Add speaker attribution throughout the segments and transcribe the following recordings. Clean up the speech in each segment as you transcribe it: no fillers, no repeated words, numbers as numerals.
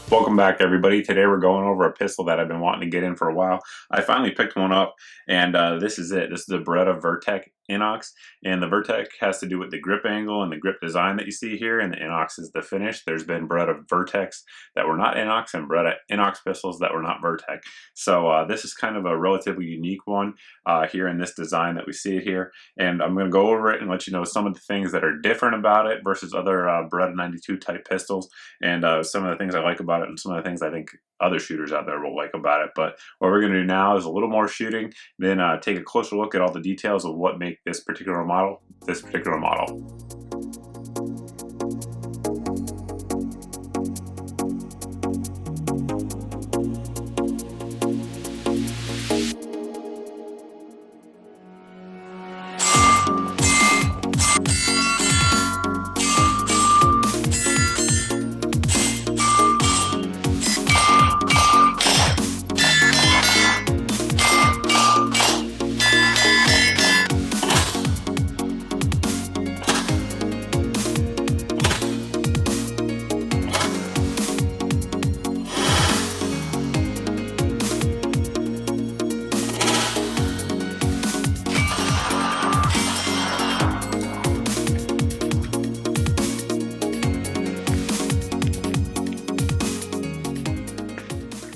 Speaker 1: Welcome back, everybody. Today we're going over a pistol that I've been wanting to get in for a while. I finally picked one up, and this is it. This is the Beretta Vertec Inox, and the Vertec has to do with the grip angle and the grip design that you see here, and the Inox is the finish. There's been Beretta Vertecs that were not Inox, and Beretta Inox pistols that were not Vertec. So this is kind of a relatively unique one here in this design that we see it here, and I'm going to go over it and let you know some of the things that are different about it versus other Beretta 92 type pistols, and some of the things I like about it and some of the things I think other shooters out there will like about it. But what we're going to do now is a little more shooting, then take a closer look at all the details of what make this particular model.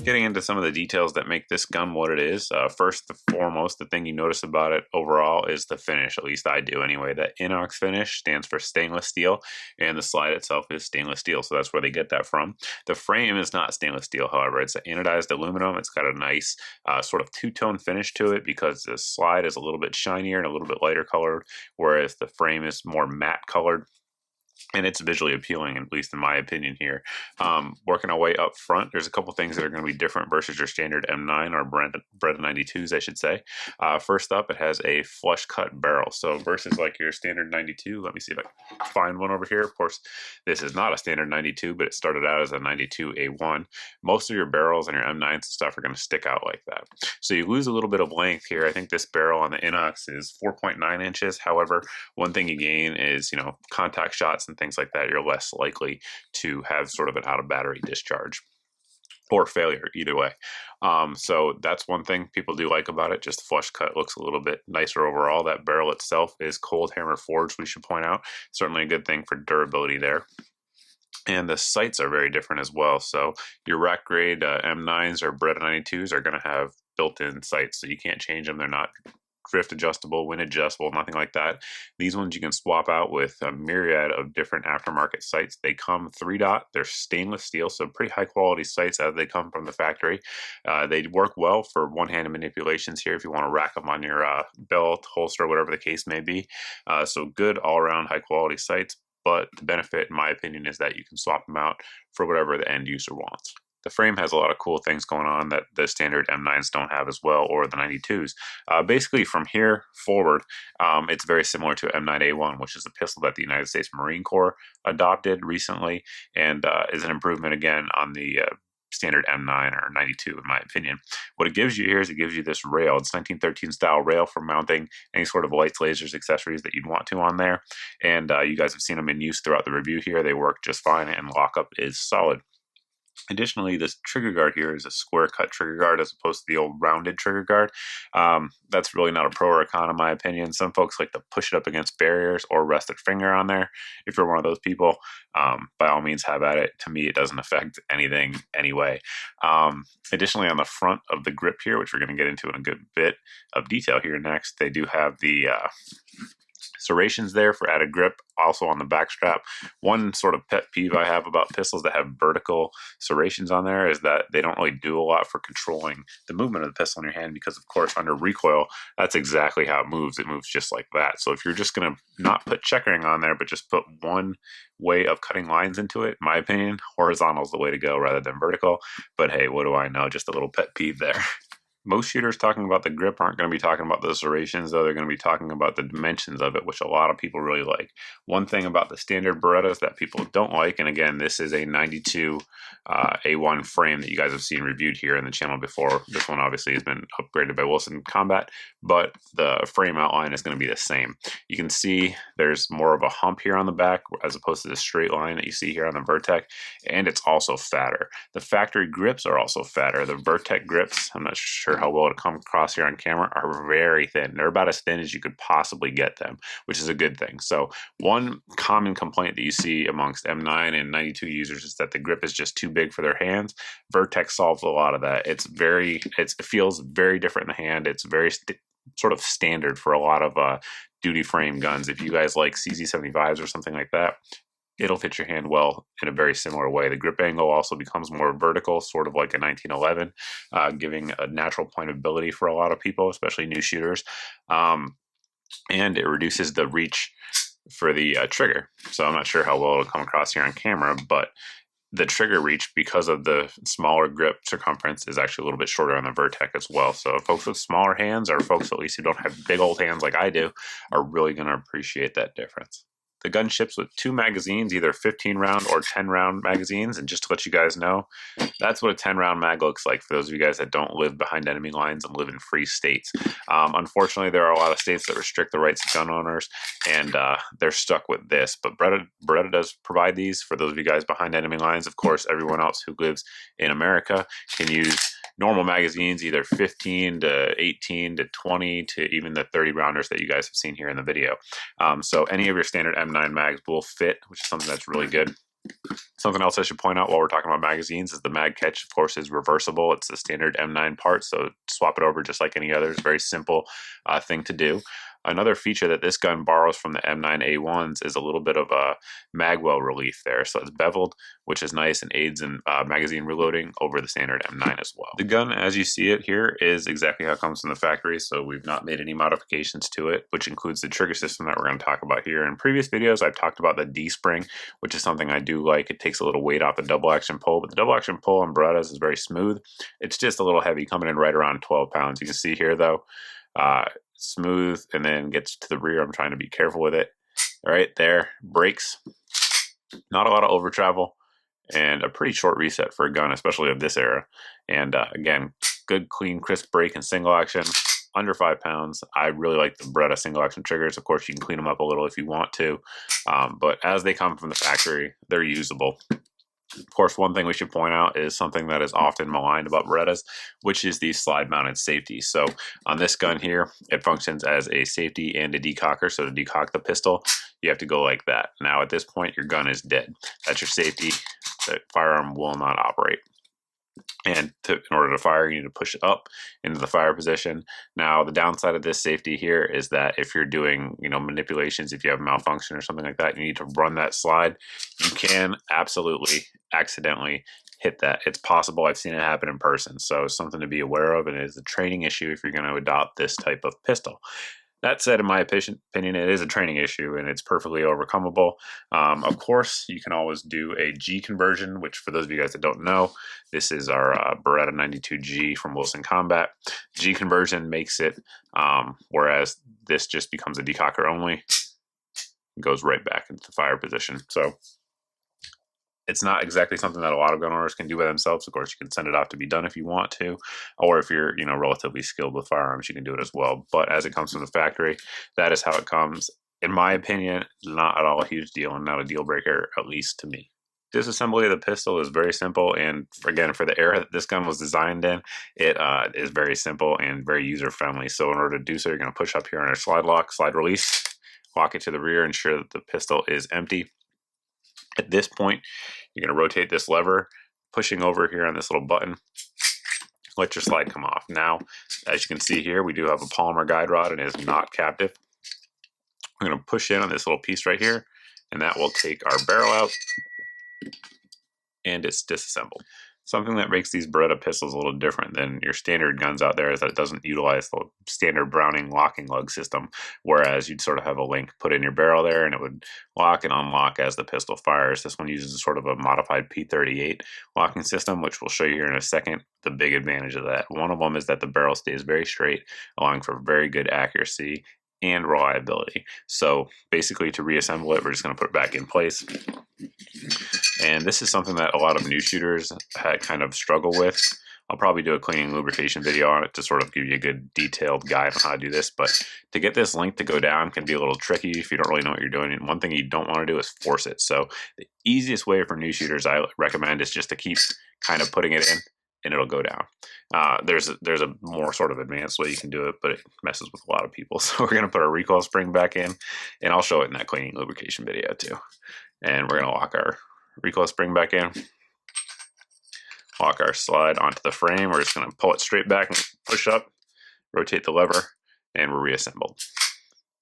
Speaker 1: Getting into some of the details that make this gun what it is, first and foremost, the thing you notice about it overall is the finish. At least I do anyway. That Inox finish stands for stainless steel, and the slide itself is stainless steel, so that's where they get that from. The frame is not stainless steel, however. It's an anodized aluminum. It's got a nice sort of two-tone finish to it because the slide is a little bit shinier and a little bit lighter colored, whereas the frame is more matte colored. And it's visually appealing, at least in my opinion here. Working our way up front, there's a couple things that are going to be different versus your standard M9 or Beretta 92s, I should say. First up, it has a flush cut barrel. So versus like your standard 92, let me see if I can find one over here. Of course, this is not a standard 92, but it started out as a 92A1. Most of your barrels and your M9s and stuff are going to stick out like that. So you lose a little bit of length here. I think this barrel on the Inox is 4.9 inches. However, one thing you gain is, contact shots and things like that. You're less likely to have sort of an out of battery discharge or failure, either way. So that's one thing people do like about it. Just the flush cut looks a little bit nicer overall. That barrel itself is cold hammer forged, we should point out. Certainly a good thing for durability there. And the sights are very different as well. So your rack grade M9s or Beretta 92s are going to have built-in sights, so you can't change them. They're not drift adjustable, wind adjustable, nothing like that. These ones you can swap out with a myriad of different aftermarket sights. They come 3-dot, they're stainless steel, so pretty high quality sights as they come from the factory. They work well for one-handed manipulations here if you want to rack them on your belt, holster, whatever the case may be. So good all-around high quality sights, but the benefit, in my opinion, is that you can swap them out for whatever the end user wants. The frame has a lot of cool things going on that the standard M9s don't have as well, or the 92s. Basically, from here forward, it's very similar to M9A1, which is a pistol that the United States Marine Corps adopted recently, and is an improvement again on the standard M9 or 92, in my opinion. What it gives you here is it gives you this rail. It's 1913 style rail for mounting any sort of lights, lasers, accessories that you'd want to on there. And you guys have seen them in use throughout the review here. They work just fine, and lockup is solid. Additionally, this trigger guard here is a square cut trigger guard as opposed to the old rounded trigger guard. That's really not a pro or a con in my opinion. Some folks like to push it up against barriers or rest their finger on there. If you're one of those people, by all means have at it. To me, it doesn't affect anything anyway. Additionally, on the front of the grip here, which we're going to get into in a good bit of detail here next, they do have the serrations there for added grip, also on the back strap. One sort of pet peeve I have about pistols that have vertical serrations on there is that they don't really do a lot for controlling the movement of the pistol in your hand, because of course under recoil, that's exactly how it moves. It moves just like that. So if you're just going to not put checkering on there, but just put one way of cutting lines into it, in my opinion, horizontal is the way to go rather than vertical. But hey, what do I know? Just a little pet peeve there. Most shooters talking about the grip aren't going to be talking about the serrations, though. They're going to be talking about the dimensions of it, which a lot of people really like. One thing about the standard Berettas that people don't like, and again, this is a 92 A1 frame that you guys have seen reviewed here in the channel before. This one obviously has been upgraded by Wilson Combat, but the frame outline is going to be the same. You can see there's more of a hump here on the back as opposed to the straight line that you see here on the Vertec, and it's also fatter. The factory grips are also fatter. The Vertec grips, I'm not sure how well to come across here on camera, are very thin. They're about as thin as you could possibly get them, which is a good thing. So one common complaint that you see amongst M9 and 92 users is that the grip is just too big for their hands. Vertec solves a lot of that. It feels very different in the hand. It's very sort of standard for a lot of duty frame guns. If you guys like CZ75s or something like that, it'll fit your hand well in a very similar way. The grip angle also becomes more vertical, sort of like a 1911, giving a natural pointability for a lot of people, especially new shooters. And it reduces the reach for the trigger. So I'm not sure how well it'll come across here on camera, but the trigger reach, because of the smaller grip circumference, is actually a little bit shorter on the Vertec as well. So folks with smaller hands, or folks at least who don't have big old hands like I do, are really going to appreciate that difference. The gun ships with 2 magazines, either 15 round or 10 round magazines. And just to let you guys know, that's what a 10 round mag looks like for those of you guys that don't live behind enemy lines and live in free states. Unfortunately, there are a lot of states that restrict the rights of gun owners, and they're stuck with this. But Beretta does provide these for those of you guys behind enemy lines. Of course, everyone else who lives in America can use normal magazines, either 15 to 18 to 20 to even the 30 rounders that you guys have seen here in the video. So any of your standard M9 mags will fit, which is something that's really good. Something else I should point out while we're talking about magazines is the mag catch, of course, is reversible. It's the standard M9 part, so swap it over just like any other. It's a very simple thing to do. Another feature that this gun borrows from the M9A1s is a little bit of a magwell relief there. So it's beveled, which is nice and aids in magazine reloading over the standard M9 as well. The gun, as you see it here, is exactly how it comes from the factory, so we've not made any modifications to it, which includes the trigger system that we're going to talk about here. In previous videos, I've talked about the D-spring, which is something I do like. It takes a little weight off the double action pull, but the double action pull on Berettas is very smooth. It's just a little heavy, coming in right around 12 pounds. You can see here, though, smooth, and then gets to the rear. I'm trying to be careful with it. Right there, brakes, not a lot of over travel, and a pretty short reset for a gun, especially of this era. And again, good, clean, crisp brake and single action, under 5 pounds. I really like the Beretta single action triggers. Of course, you can clean them up a little if you want to, but as they come from the factory, they're usable. Of course, one thing we should point out is something that is often maligned about Berettas, which is the slide-mounted safety. So on this gun here, it functions as a safety and a decocker. So to decock the pistol, you have to go like that. Now at this point, your gun is dead. That's your safety. The firearm will not operate. And in order to fire, you need to push it up into the fire position. Now, the downside of this safety here is that if you're doing, manipulations, if you have a malfunction or something like that, you need to run that slide. You can absolutely accidentally hit that. It's possible. I've seen it happen in person. So something to be aware of, and it is a training issue if you're going to adopt this type of pistol. That said, in my opinion, it is a training issue, and it's perfectly overcomable. Of course, you can always do a G conversion, which for those of you guys that don't know, this is our Beretta 92G from Wilson Combat. G conversion makes it, whereas this just becomes a decocker only, goes right back into the fire position. So it's not exactly something that a lot of gun owners can do by themselves. Of course, you can send it off to be done if you want to, or if you're, relatively skilled with firearms, you can do it as well. But as it comes from the factory, that is how it comes. In my opinion, not at all a huge deal and not a deal breaker, at least to me. Disassembly of the pistol is very simple, and again, for the era that this gun was designed in, it is very simple and very user-friendly. So in order to do so, you're going to push up here on our slide lock, slide release, lock it to the rear, ensure that the pistol is empty. At this point, you're going to rotate this lever, pushing over here on this little button, let your slide come off. Now, as you can see here, we do have a polymer guide rod and it is not captive. I'm going to push in on this little piece right here, and that will take our barrel out, and it's disassembled. Something that makes these Beretta pistols a little different than your standard guns out there is that it doesn't utilize the standard Browning locking lug system, whereas you'd sort of have a link put in your barrel there and it would lock and unlock as the pistol fires. This one uses sort of a modified P38 locking system, which we'll show you here in a second. The big advantage of that, one of them is that the barrel stays very straight, allowing for very good accuracy and reliability. So basically, to reassemble it, we're just going to put it back in place. And this is something that a lot of new shooters kind of struggle with. I'll probably do a cleaning and lubrication video on it to sort of give you a good detailed guide on how to do this. But to get this link to go down can be a little tricky if you don't really know what you're doing. And one thing you don't want to do is force it. So the easiest way for new shooters I recommend is just to keep kind of putting it in and it'll go down. There's a more sort of advanced way you can do it, but it messes with a lot of people. So we're going to put our recoil spring back in, and I'll show it in that cleaning and lubrication video too. And we're going to lock our recoil spring back in, lock our slide onto the frame. We're just going to pull it straight back and push up, rotate the lever, and we're reassembled.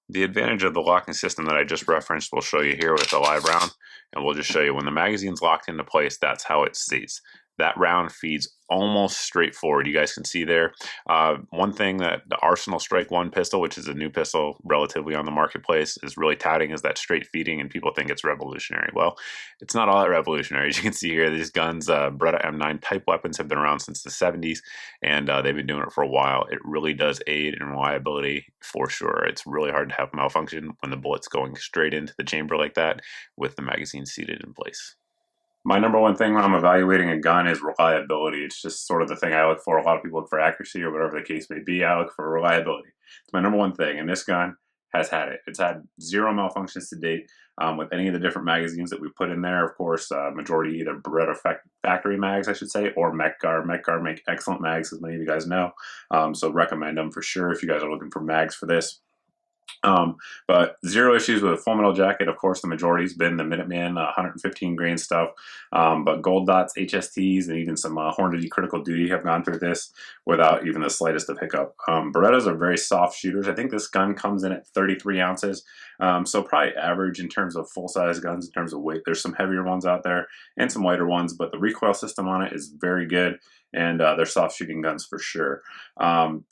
Speaker 1: The advantage of the locking system that I just referenced we'll show you here with the live round, and we'll just show you when the magazine's locked into place, that's how it stays. That round feeds almost straight forward. You guys can see there. One thing that the Arsenal Strike 1 pistol, which is a new pistol relatively on the marketplace, is really touting is that straight feeding, and people think it's revolutionary. Well, it's not all that revolutionary. As you can see here, these guns, Beretta M9 type weapons, have been around since the 70s, and they've been doing it for a while. It really does aid in reliability for sure. It's really hard to have malfunction when the bullet's going straight into the chamber like that with the magazine seated in place. My number one thing when I'm evaluating a gun is reliability. It's just sort of the thing I look for. A lot of people look for accuracy or whatever the case may be. I look for reliability. It's my number one thing, and this gun has had it. It's had zero malfunctions to date with any of the different magazines that we put in there. Of course, majority either Beretta factory mags, I should say, or Mech-Gar. Mech-Gar make excellent mags, as many of you guys know. So recommend them for sure if you guys are looking for mags for this. But zero issues with a Full Metal Jacket. Of course, the majority's been the Minuteman 115 grain stuff. But Gold Dots, HSTs, and even some Hornady Critical Duty have gone through this without even the slightest of hiccup. Berettas are very soft shooters. I think this gun comes in at 33 ounces. So probably average in terms of full-size guns, in terms of weight. There's some heavier ones out there and some lighter ones, but the recoil system on it is very good. And they're soft shooting guns for sure.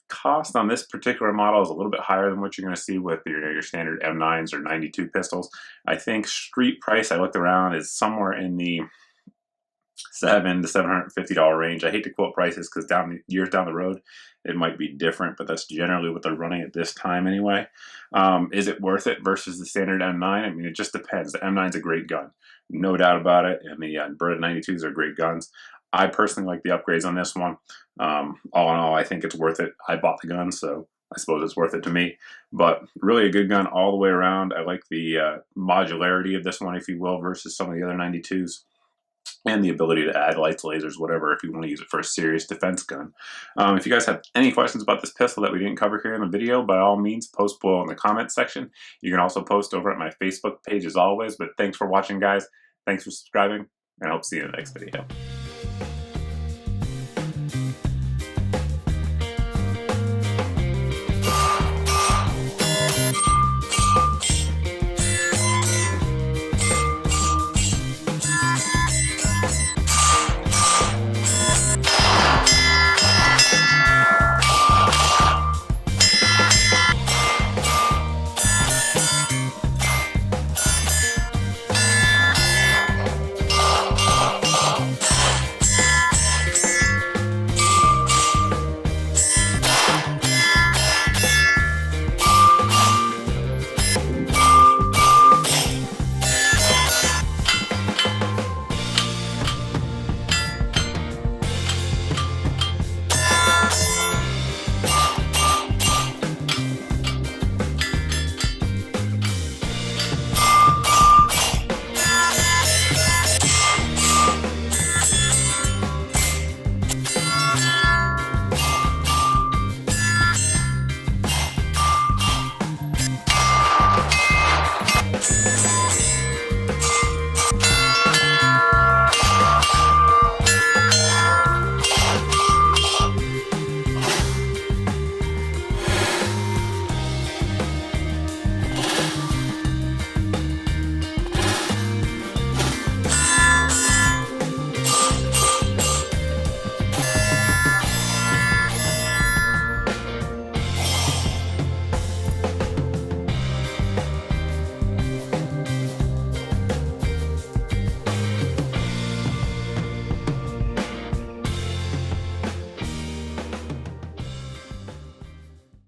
Speaker 1: Cost on this particular model is a little bit higher than what you're going to see with your standard M9s or 92 pistols. I think street price, I looked around, is somewhere in the $700 to $750 range. I hate to quote prices because years down the road it might be different, but that's generally what they're running at this time anyway. Is it worth it versus the standard M9? I mean, it just depends. The M9's a great gun, no doubt about it, and the Beretta 92s are great guns. I personally like the upgrades on this one. All in all, I think it's worth it. I bought the gun, so I suppose it's worth it to me. But really a good gun all the way around. I like the modularity of this one, if you will, versus some of the other 92s. And the ability to add lights, lasers, whatever, if you want to use it for a serious defense gun. If you guys have any questions about this pistol that we didn't cover here in the video, by all means, post below in the comments section. You can also post over at my Facebook page as always. But thanks for watching, guys. Thanks for subscribing, and I hope to see you in the next video.